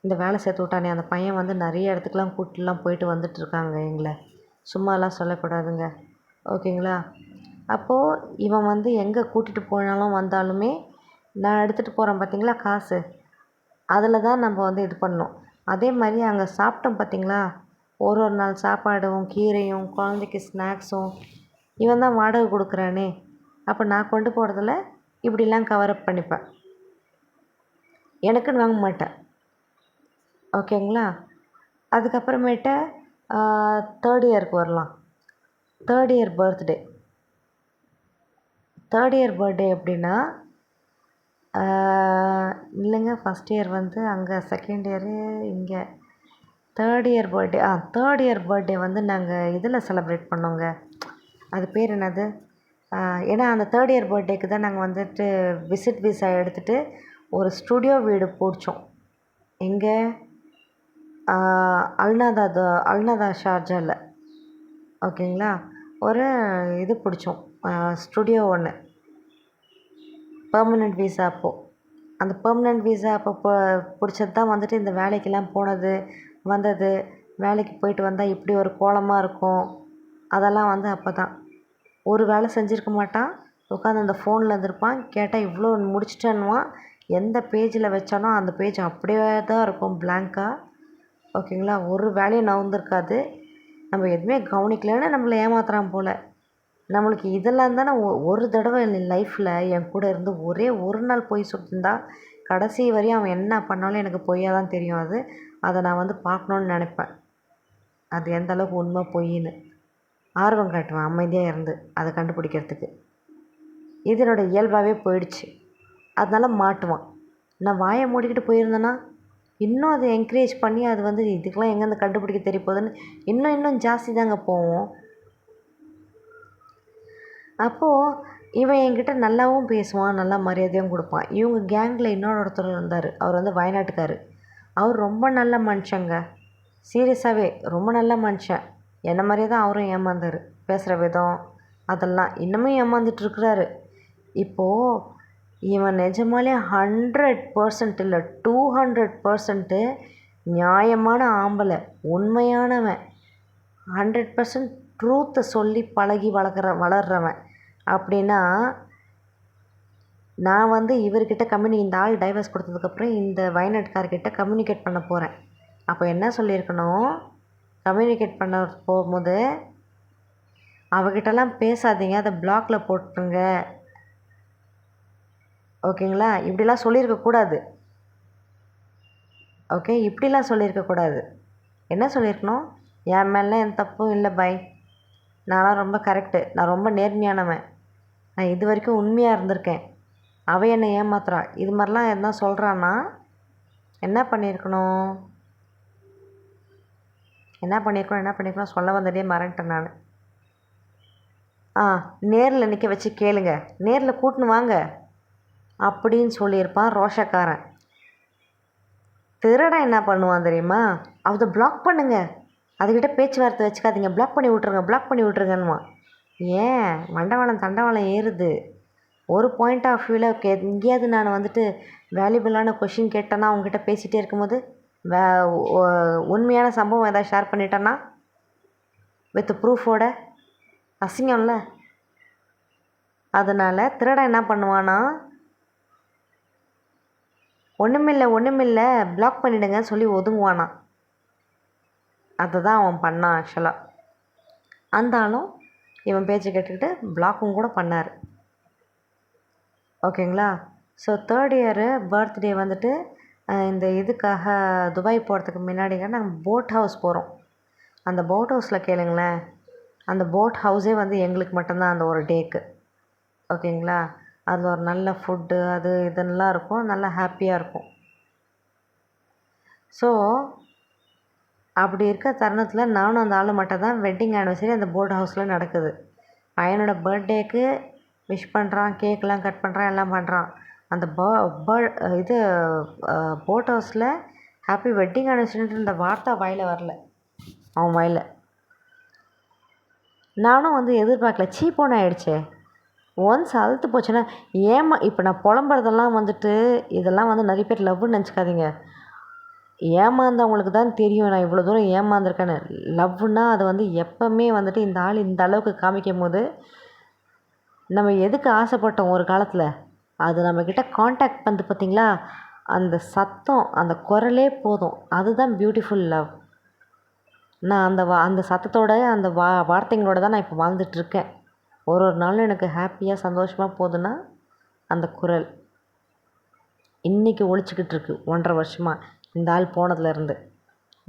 இந்த வேலை சேர்த்து விட்டானே அந்த பையன் வந்து நிறைய இடத்துக்குலாம் கூட்டிலாம் போயிட்டு வந்துட்டுருக்காங்க எங்களை. சும்மாலாம் சொல்லக்கூடாதுங்க. ஓகேங்களா. அப்போது இவன் வந்து எங்கே கூட்டிகிட்டு போனாலும் வந்தாலுமே நான் எடுத்துகிட்டு போகிறேன் பார்த்தீங்களா காசு, அதில் தான் நம்ம வந்து இது பண்ணோம். அதே மாதிரி அங்கே சாப்பிட்டோம் பார்த்தீங்களா, ஒரு நாள் சாப்பாடும் கீரையும் குழந்தைக்கு ஸ்நாக்ஸும் இவன் தான் வாடகை கொடுக்குறானே. அப்போ நான் கொண்டு போகிறதில் இப்படிலாம் கவரப் பண்ணிப்பேன். எனக்குன்னு வாங்க மாட்டேன். ஓகேங்களா. அதுக்கப்புறமேட்டு தேர்ட் இயருக்கு வரலாம். தேர்ட் இயர் பர்த்டே எப்படின்னா, இல்லைங்க ஃபஸ்ட் இயர் வந்து அங்கே, செகண்ட் இயரு இங்கே. தேர்ட் இயர் பர்த்டே வந்து நாங்கள் இதில் செலிப்ரேட் பண்ணோங்க. அது பேர் என்னது, ஏன்னா அந்த தேர்ட் இயர் பர்த்டேக்கு தான் நாங்கள் வந்துட்டு விசிட் விசா எடுத்துகிட்டு ஒரு ஸ்டுடியோ வீடு பிடிச்சோம். எங்கே, அல்நாதா ஷார்ஜாவில். ஓகேங்களா. ஒரு இது பிடிச்சோம், ஸ்டுடியோ ஒன்று, பெர்மனெண்ட் விசா அப்போது. அந்த பெர்மனெண்ட் விசா அப்போ பிடிச்சது தான் வந்துட்டு இந்த வேலைக்கெல்லாம் போனது வந்தது. வேலைக்கு போயிட்டு வந்தால் இப்படி ஒரு கோலமாக இருக்கும், அதெல்லாம் வந்து அப்போ தான். ஒரு வேலை செஞ்சுருக்க மாட்டான், உட்காந்து அந்த ஃபோனில் இருந்திருப்பான். கேட்டால் இவ்வளோ முடிச்சிட்டேன்னுவான். எந்த பேஜில் வச்சானோ அந்த பேஜ் அப்படியே தான் இருக்கும், பிளாங்காக. ஓகேங்களா. ஒரு வேலையும் நகர்ந்துருக்காது. நம்ம எதுவுமே கவனிக்கலைன்னு நம்மளை ஏமாத்துறான் போல். நம்மளுக்கு இதெல்லாம் தானே ஒரு தடவை லைஃப்பில் என் கூட இருந்து ஒரே ஒரு நாள் பொய் சொல்லியிருந்தா கடைசி வரையும் அவன் என்ன பண்ணாலும் எனக்கு பொய்யாக தான் தெரியும். அதை நான் வந்து பார்க்கணுன்னு நினைப்பேன், அது எந்த அளவுக்கு உண்மை பொய்ன்னு. ஆர்வம் காட்டுவேன் அமைதியாக இருந்து அதை கண்டுபிடிக்கிறதுக்கு. இது என்னோடய இயல்பாகவே போயிடுச்சு. அதனால் மாட்டுவான். நான் வாயை மூடிக்கிட்டு போயிருந்தேன்னா இன்னும் அதை என்கரேஜ் பண்ணி அது வந்து இதுக்கெல்லாம் எங்கேருந்து கண்டுபிடிக்க தெரிய போகுதுன்னு இன்னும் ஜாஸ்தி தாங்க போவோம். அப்போது இவன் என்கிட்ட நல்லாவும் பேசுவான், நல்லா மரியாதையும் கொடுப்பான். இவங்க கேங்கில் இன்னொருத்தர் இருந்தார், அவர் வந்து வயநாட்டுக்கார். அவர் ரொம்ப நல்ல மனுஷங்க, சீரியஸாகவே ரொம்ப நல்ல மனுஷன். என்ன மாதிரியே தான் அவரும் ஏமாந்தார், பேசுகிற விதம் அதெல்லாம் இன்னமும் ஏமாந்துட்டுருக்குறாரு. இப்போது இவன் நிஜமாலே 100% இல்லை 200% நியாயமான ஆம்பளை, உண்மையானவன், 100% ட்ரூத்தை சொல்லி பழகி வளர்கிறவன். அப்படின்னா நான் வந்து இவர்கிட்ட இந்த ஆள் டைவர்ஸ் கொடுத்ததுக்கப்புறம் இந்த வயநாட்டுக்கார்கிட்ட கம்யூனிகேட் பண்ண போகிறேன். அப்போ என்ன சொல்லியிருக்கணும், கம்யூனிகேட் பண்ண போகும்போது அவகிட்டலாம் பேசாதீங்க, அதை பிளாக்கில் போட்டுருங்க. ஓகேங்களா. இப்படிலாம் சொல்லியிருக்கக்கூடாது. ஓகே, இப்படிலாம் சொல்லியிருக்கக்கூடாது. என்ன சொல்லியிருக்கணும், என் மேலே எந்த தப்பும் இல்லை பாய், நான்லாம் ரொம்ப கரெக்டு, நான் ரொம்ப நேர்மையானவன், நான் இது வரைக்கும் உண்மையாக இருந்திருக்கேன், அவள் என்னை ஏமாத்துறா, இது மாதிரிலாம் என்ன சொல்கிறான்னா என்ன பண்ணியிருக்கணும் சொல்ல வந்ததே மறந்துட்டேன் நான். நேரில் நிற்க வச்சு கேளுங்க, நேரில் கூட்டின்னு வாங்க அப்படின்னு சொல்லியிருப்பான் ரோஷக்காரன். திருடன் என்ன பண்ணுவான் தெரியுமா, அதை பிளாக் பண்ணுங்க, அதுக்கிட்ட பேச்சுவார்த்தை வச்சுக்காதீங்க, பிளாக் பண்ணி விட்ருங்கன்னுவான். ஏன் மண்டவளம் தண்டவாளம் ஏறுது. ஒரு பாயிண்ட் ஆஃப் வியூவில் எங்கேயாவது நான் வந்துட்டு வேல்யூபிளான கொஷின் கேட்டேன்னா அவங்ககிட்ட பேசிகிட்டே இருக்கும்போது உண்மையான சம்பவம் ஏதாவது ஷேர் பண்ணிட்டேன்னா வித் ப்ரூஃபோட அசிங்கம்ல. அதனால் திருடன் என்ன பண்ணுவானா, ஒன்றுமில்லை பிளாக் பண்ணிவிடுங்கன்னு சொல்லி ஒதுங்குவானா. அதை தான் அவன் பண்ணான் ஆக்சுவலாக. அந்த ஆளும் இவன் பேச்சு கேட்டுக்கிட்டு பிளாக்கும் கூட பண்ணார். ஓகேங்களா. ஸோ தேர்ட் இயரு பர்த்டே வந்துட்டு இந்த இதுக்காக துபாய் போகிறதுக்கு முன்னாடிங்க நாங்கள் போட் ஹவுஸ் போகிறோம். அந்த போட் ஹவுஸில் கேளுங்களேன், அந்த போட் ஹவுஸே வந்து எங்களுக்கு மட்டும்தான் அந்த ஒரு டேக்கு. ஓகேங்களா. அதில் ஒரு நல்ல ஃபுட்டு அது இதெல்லாம் இருக்கும், நல்லா ஹாப்பியாக இருக்கும். ஸோ அப்படி இருக்க தருணத்தில் நானும் அந்த ஆள் மட்டும் தான் வெட்டிங் ஆனிவர்சரி அந்த போட் ஹவுஸில் நடக்குது. பையனோட பர்த்டேக்கு விஷ் பண்ணுறான், கேக்கெலாம் கட் பண்ணுறான், எல்லாம் பண்ணுறான். அந்த இது போட் ஹவுஸில் ஹாப்பி வெட்டிங் ஆனிவர்சரின்ற இந்த வார்த்தை வாயில் வரல அவன் வாயில். நானும் வந்து எதிர்பார்க்கல, சீப்போன்னு ஆயிடுச்சே. ஒன்ஸ் அழுத்து போச்சுன்னா இப்போ நான் புலம்புறதெல்லாம் வந்துட்டு இதெல்லாம் வந்து நிறைய பேர் லவ்வுன்னு நினச்சிக்காதீங்க. ஏமாந்தவங்களுக்கு தான் தெரியும் நான் இவ்வளோ தூரம் ஏமாந்துருக்கேன்னு. லவ்வுன்னா அது வந்து எப்போவுமே வந்துட்டு இந்த ஆள் இந்த அளவுக்கு காமிக்கும் போது நம்ம எதுக்கு ஆசைப்பட்டோம் ஒரு காலத்தில், அது நம்மக்கிட்ட காண்டாக்ட் பண்ணுது பார்த்தீங்களா, அந்த சத்தம் அந்த குரலே போதும். அதுதான் பியூட்டிஃபுல் லவ். நான் அந்த சத்தத்தோட அந்த வார்த்தைங்களோட தான் நான் இப்போ வாழ்ந்துட்டுருக்கேன். ஒரு நாளும் எனக்கு ஹாப்பியாக சந்தோஷமாக போகுதுன்னா அந்த குரல் இன்றைக்கி ஒழிச்சிக்கிட்டு இருக்கு. 1.5 வருஷமாக இந்த ஆள் போனதுலேருந்து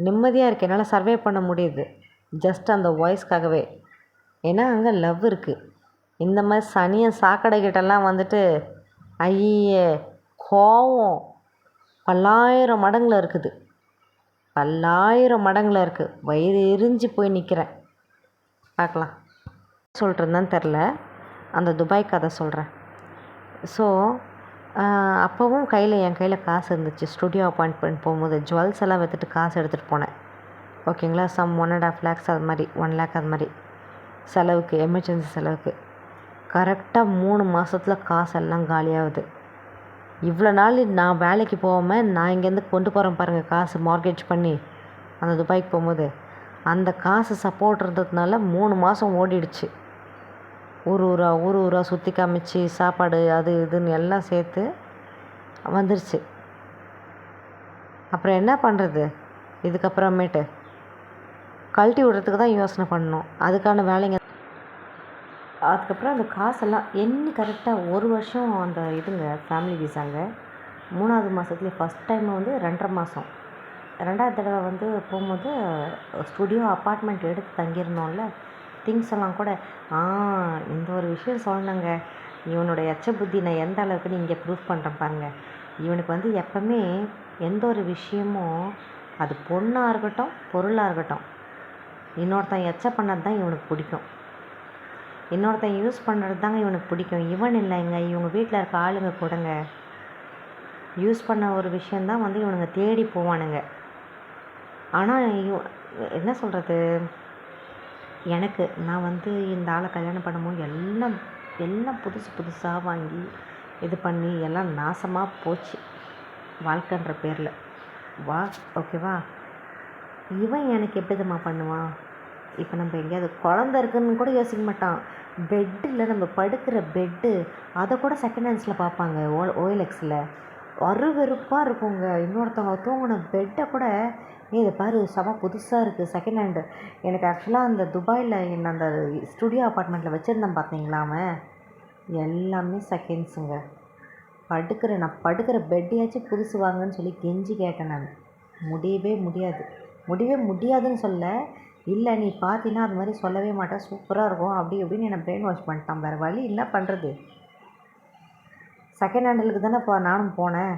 நிம்மதியாக இருக்குது. என்னால் சர்வே பண்ண முடியுது ஜஸ்ட் அந்த வாய்ஸ்க்காகவே. ஏன்னா அங்கே லவ் இருக்குது. இந்த மாதிரி சனியன் சாக்கடைக்கிட்டெல்லாம் வந்துட்டு ஐயே கோவம் பல்லாயிரம் மடங்கில் இருக்குது. பல்லாயிரம் மடங்கில் இருக்குது. வயிறு எரிஞ்சு போய் நிற்கிறேன். பார்க்கலாம் சொல்கிறேன்னு தெரில. அந்த துபாய் கதை சொல்கிறேன். ஸோ அப்போவும் என் கையில் காசு இருந்துச்சு. ஸ்டுடியோ அப்பாயின்ட்மெண்ட் போகும்போது ஜுவல்ஸ் எல்லாம் விற்றுட்டு காசு எடுத்துகிட்டு போனேன். ஓகேங்களா, சம் 1.5 lakhs அது மாதிரி 1 lakh அது மாதிரி செலவுக்கு, எமர்ஜென்சி செலவுக்கு. கரெக்டாக 3 மாதத்தில் காசெல்லாம் காலியாகுது. இவ்வளோ நாள் நான் வேலைக்கு போகாமல் நான் இங்கேருந்து கொண்டு போகிறேன் பாருங்கள் காசு, மார்கேஜ் பண்ணி அந்த துபாய்க்கு போகும்போது அந்த காசு சப்போர்ட் இருந்ததுனால 3 மாதம் ஓடிடுச்சு. ஊர் ஊராக சுற்றி காமிச்சு சாப்பாடு அது இதுன்னு எல்லாம் சேர்த்து வந்துருச்சு. அப்புறம் என்ன பண்ணுறது? இதுக்கப்புறமேட்டு கழட்டி விடுறதுக்கு தான் யோசனை பண்ணணும். அதுக்கான வேலைங்க. அதுக்கப்புறம் அந்த காசெல்லாம் எண்ணி கரெக்டாக 1 வருஷம் அந்த ஃபேமிலி விசாங்க. 3வது மாதத்துலேயே ஃபஸ்ட் டைம் வந்து 2.5 மாதம். 2வது தடவை வந்து போகும்போது ஸ்டுடியோ அப்பார்ட்மெண்ட் எடுத்து தங்கியிருந்தோம்ல, திங்ஸ் எல்லாம் கூட இந்த ஒரு விஷயம் சொல்லணுங்க. இவனோட எச்ச புத்தி நான் எந்த அளவுக்குன்னு இங்கே ப்ரூஃப் பண்ணுறேன் பாருங்கள். இவனுக்கு வந்து எப்போவுமே எந்த ஒரு விஷயமும் அது பொண்ணாக இருக்கட்டும் பொருளாக இருக்கட்டும், இன்னொருத்தன் எச்ச பண்ணது தான் இவனுக்கு பிடிக்கும். இன்னொருத்தன் யூஸ் பண்ணுறது தாங்க இவனுக்கு பிடிக்கும். இவன் இல்லைங்க, இவங்க வீட்டில் இருக்க ஆளுங்க கூடங்க யூஸ் பண்ண ஒரு விஷயந்தான் வந்து இவனுங்க தேடி போவானுங்க. ஆனால் என்ன சொல்கிறது, எனக்கு நான் வந்து இந்த ஆளை கல்யாணம் பண்ணும்போது எல்லாம் புதுசாக வாங்கி இது பண்ணி எல்லாம் நாசமாக போச்சு வாழ்க்கைன்ற பேரில். ஓகேவா, இவன் எனக்கு எப்படிதம்மா பண்ணுவான்? இப்போ நம்ம எங்கேயாவது குழந்த இருக்குன்னு கூட யோசிக்க மாட்டான். பெட்டில் நம்ம படுக்கிற பெட்டு அதை கூட செகண்ட் ஹேண்ட்ஸில் பார்ப்பாங்க. OLXில் அருவெருப்பாக இருக்குங்க. இன்னொருத்தவங்க தூங்கின பெட்டை கூட இதை பாரு செம புதுசாக இருக்குது செகண்ட் ஹேண்டு. எனக்கு ஆக்சுவலாக அந்த துபாயில் என்ன அந்த ஸ்டுடியோ அப்பார்ட்மெண்ட்டில் வச்சுருந்தேன் பார்த்தீங்களாமே, எல்லாமே செகண்ட்ஸுங்க. நான் படுக்கிற பெட்டையாச்சும் புதுசு வாங்கன்னு சொல்லி கெஞ்சி கேட்டேன். நான் முடியவே முடியாதுன்னு சொல்ல, இல்லை நீ பார்த்தீங்கன்னா அது மாதிரி சொல்லவே மாட்டேன், சூப்பராக இருக்கும் அப்படி இப்படின்னு என்னை பிரெயின் வாஷ் பண்ணிட்டான். வேறு வழி என்ன பண்ணுறது? செகண்ட் ஹேண்டலுக்கு தானே நானும் போனேன்.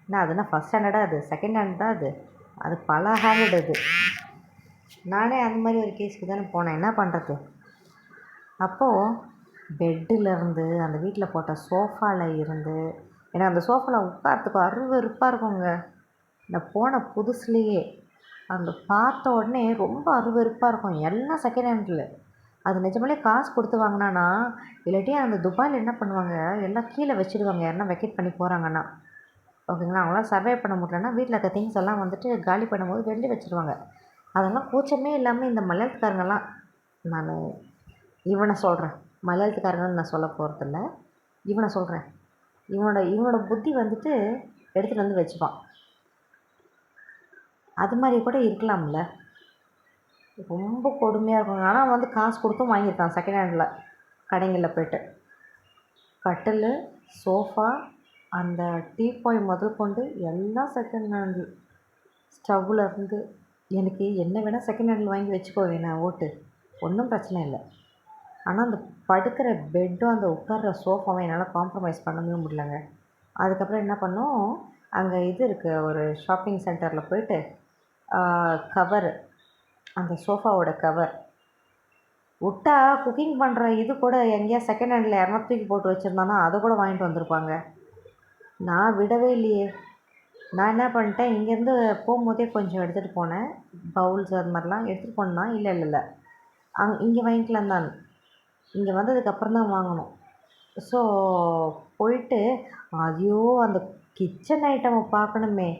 என்ன அதுனா ஃபஸ்ட் ஹேண்டடாக? அது செகண்ட் ஹேண்ட் தான். அது பல ஹேண்டட். அது நானே அந்த மாதிரி ஒரு கேஸுக்கு தானே போனேன். என்ன பண்ணுறது? அப்போது பெட்டிலேருந்து அந்த வீட்டில் போட்ட சோஃபாவில் இருந்து எனக்கு அந்த சோஃபாவில் உட்காரத்துக்கு அருவருப்பாக இருக்குங்க. நான் போன புதுசுலேயே அந்த பார்த்த உடனே ரொம்ப அருவருப்பாக இருக்கும். எல்லாம் செகண்ட் ஹேண்டில். அது நிஜமாலே காசு கொடுத்து வாங்கினானா, இல்லாட்டி அந்த துபாயில் என்ன பண்ணுவாங்க, எல்லாம் கீழே வச்சுடுவாங்க யாருன்னா வெக்கேட் பண்ணி போகிறாங்கன்னா. ஓகேங்களா, அவங்களாம் சர்வே பண்ண முடியலன்னா வீட்டில் இருக்க திங்ஸ் எல்லாம் வந்துட்டு காலி பண்ணும்போது வெளியே வச்சுருவாங்க. அதெல்லாம் கூச்சமே இல்லாமல் இந்த மலையாளத்துக்காரங்கெல்லாம், நான் இவனை சொல்கிறேன், மலையாளத்துக்காரங்கன்னு நான் சொல்ல போகிறதில்ல, இவனை சொல்கிறேன். இவனோட புத்தி வந்துட்டு எடுத்துகிட்டு வந்து வச்சுப்பான். அது மாதிரி கூட இருக்கலாம்ல. ரொம்ப கொடுமையாக இருக்குங்க. ஆனால் வந்து காசு கொடுத்தும் வாங்கியிருக்கான் செகண்ட் ஹேண்டில் கடைங்களில் போய்ட்டு. கட்டில், சோஃபா, அந்த டீப்பாய் முதல் கொண்டு எல்லாம் செகண்ட் ஹேண்டில். ஸ்டவ்வில் இருந்து எனக்கு என்ன வேணால் செகண்ட் ஹேண்டில் வாங்கி வச்சுக்கோ, நான் ஓட்டு, ஒன்றும் பிரச்சனை இல்லை. ஆனால் அந்த படுக்கிற பெட்டும் அந்த உட்கார்ற சோஃபாவும் என்னால் காம்ப்ரமைஸ் பண்ணவே முடியலங்க. அதுக்கப்புறம் என்ன பண்ணோம், அங்கே இருக்குது ஒரு ஷாப்பிங் சென்டரில் போய்ட்டு கவர், அந்த சோஃபாவோட கவர் விட்டா குக்கிங் பண்ணுற இது கூட எங்கேயா செகண்ட் ஹேண்டில் யாருன்னா தூக்கி போட்டு வச்சுருந்தானா அதை கூட வாங்கிட்டு வந்திருப்பாங்க. நான் விடவே இல்லையே. நான் என்ன பண்ணிட்டேன், இங்கேருந்து போகும்போதே கொஞ்சம் எடுத்துகிட்டு போனேன். பவுல்ஸ் அது மாதிரிலாம் எடுத்துகிட்டு போனேன்னா இல்லை இங்கே வாங்கிக்கலாம் தான். இங்கே வந்ததுக்கப்புறம் தான் வாங்கணும். ஸோ போயிட்டு ஐயோ! அந்த கிச்சன் ஐட்டம பார்க்கணுமே!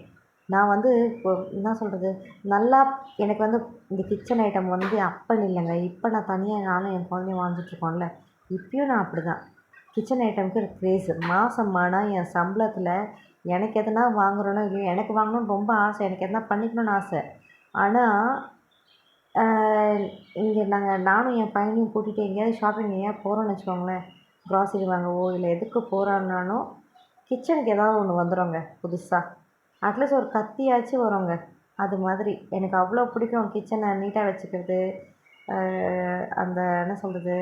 நான் வந்து இப்போ என்ன சொல்கிறது, நல்லா எனக்கு வந்து இந்த கிச்சன் ஐட்டம் வந்து அப்பன்னு இல்லைங்க. இப்போ நான் தனியாக நானும் என் குழந்தையும் வாழ்ந்துட்டுருக்கோம்ல, இப்பயும் நான் அப்படிதான். கிச்சன் ஐட்டம்க்கு ஒரு கிரேஸு. மாதம் ஆனா என் சம்பளத்தில் எனக்கு எதனா வாங்குறேனோ இல்லையோ, எனக்கு வாங்கணும்னு ரொம்ப ஆசை. எனக்கு எதனா பண்ணிக்கணும்னு ஆசை. ஆனால் இங்கே நானும் என் பையனையும் கூட்டிகிட்டு எங்கேயாவது ஷாப்பிங் எங்கேயாவது போகிறோம்னு வச்சுக்கோங்களேன், க்ராசரி வாங்கவோ இல்லை எதுக்கு போகிறோம்னாலும் கிச்சனுக்கு ஏதாவது ஒன்று வந்துடுங்க புதுசாக. அட்லீஸ்ட் ஒரு கத்தியாச்சும் வருங்க. அது மாதிரி எனக்கு அவ்வளோ பிடிக்கும் கிச்சனை நீட்டாக வச்சுக்கிறது. அந்த என்ன சொல்கிறது,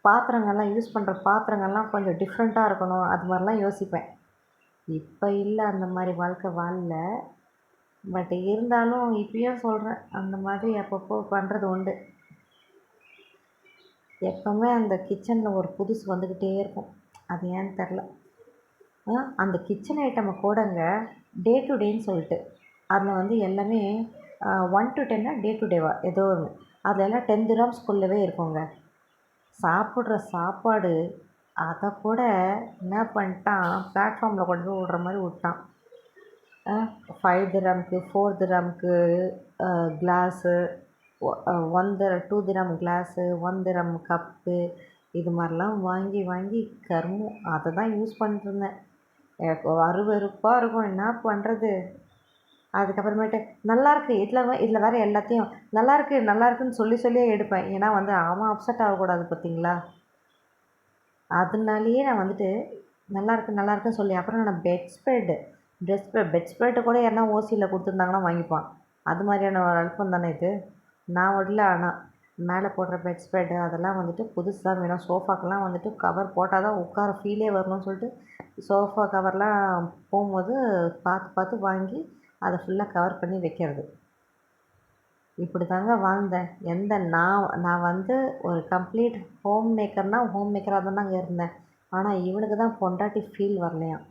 பாத்திரங்கள்லாம் யூஸ் பண்ணுற பாத்திரங்கள்லாம் கொஞ்சம் டிஃப்ரெண்ட்டாக இருக்கணும். அது மாதிரிலாம் யோசிப்பேன். இப்போ இல்லை, அந்த மாதிரி வாழ்க்கை வாழல. பட் இருந்தாலும் இப்பயும் சொல்கிறேன், அந்த மாதிரி அப்பப்போ பண்ணுறது உண்டு. எப்போவுமே அந்த கிச்சனில் ஒரு புதுசு வந்துக்கிட்டே இருக்கும். அது ஏன்னு தெரில. அந்த கிச்சன் ஐட்டமை கூடங்க டே டு டேன்னு சொல்லிட்டு அதில் வந்து எல்லாமே 1 to 10 டே டு டேவா ஏதோ ஒன்று. அதில் எல்லாம் 10 dirhamsக்குள்ளவே இருக்குங்க. சாப்பிட்ற சாப்பாடு அதை கூட என்ன பண்ணிட்டான், பிளாட்ஃபார்மில் கொண்டு போய் விட்ற மாதிரி விட்டான். 5 dirhamக்கு 4 dirhamக்கு glass, 2 dirham glass, 1 dirham cup, இது மாதிரிலாம் வாங்கி வாங்கி கருமம் அதை தான் யூஸ் பண்ணிட்டுருந்தேன். எனக்கு அருவருப்பாக இருக்கும், என்ன பண்ணுறது. அதுக்கப்புறமேட்டு நல்லாயிருக்கு, இதில் வேறு எல்லாத்தையும் நல்லாயிருக்குன்னு சொல்லியே எடுப்பேன். ஏன்னா வந்து அவன் அப்செட் ஆகக்கூடாது பார்த்தீங்களா. அதனாலேயே நான் வந்துட்டு நல்லாயிருக்குன்னு சொல்லி, அப்புறம் நான் பெட் ஸ்ப்ரெட்டு கூட யாருனா ஓசியில் கொடுத்துருந்தாங்கன்னா வாங்கிப்பான். அது மாதிரியான ஒரு அல்பம் தானே இது. நான் விடல. ஆனால் மேலே போடுற பெட் ஸ்ப்ரெட்டு அதெல்லாம் வந்துட்டு புதுசாக வேணும். சோஃபாக்கெல்லாம் வந்துட்டு கவர் போட்டால் தான் உட்கார ஃபீலே வரணும்னு சொல்லிட்டு சோஃபா கவர்லாம் போகும்போது பார்த்து வாங்கி அதை ஃபுல்லாக கவர் பண்ணி வைக்கிறது. இப்படி தாங்க வாழ்ந்தேன். நான் வந்து ஒரு கம்ப்ளீட் ஹோம் மேக்கராக தானங்க இருந்தேன். ஆனால் இவனுக்கு தான் பொண்டாட்டி ஃபீல் வரலையாம்.